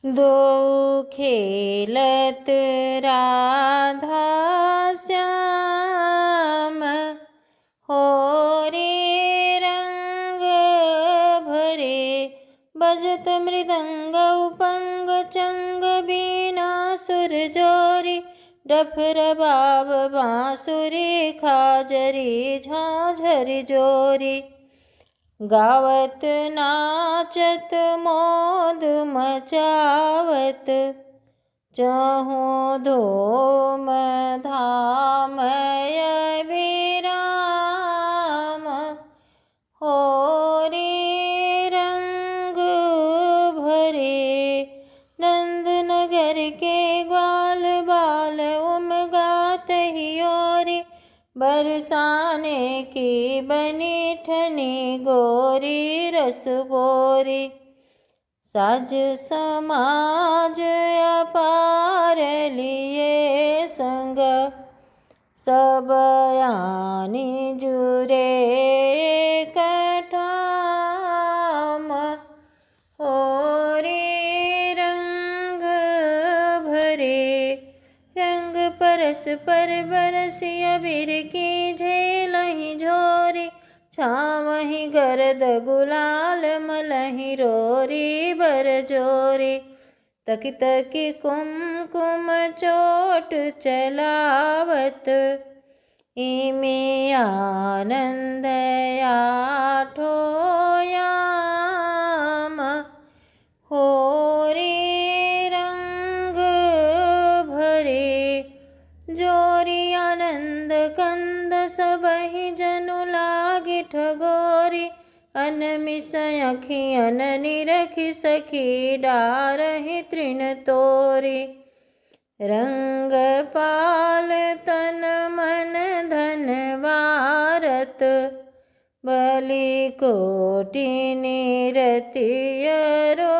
दो खेलत राधा श्याम, हो रे रंग भरे। बजत मृदंग उपंग चंग बीना सुर जोरी। डफ रबाब बांसुरी खाजरी झांझरी जोरी। गावत नाचत मोद मचावत, चहु धूम धाम अभिराम। हो रे रंग भरे। नंद नगर के ग्वाल बाल उमगात हियोरी। बरसाने की बनी ठनी गोरी रस बोरी। साज समाज अपार लिए संग, सब यानी जुरे कठाम। हो रे रंग भरे। रंग परस पर बरसी अबीर की झेलहि झोरी। छावहि गरद गुलाल मलहि रोरी बरजोरी। तकी तकी कुमकुम चोट चलावत, इमे आनंद आठो याम। हो रे रंग भरे। जोरी आनंद कंद सबहि जनु लागे ठगोरी। अनमिस अखियन निरखि सखी डारहि तृण तोरी। रंग पाल तन मन धन वारत, बलि कोटि निरति अरो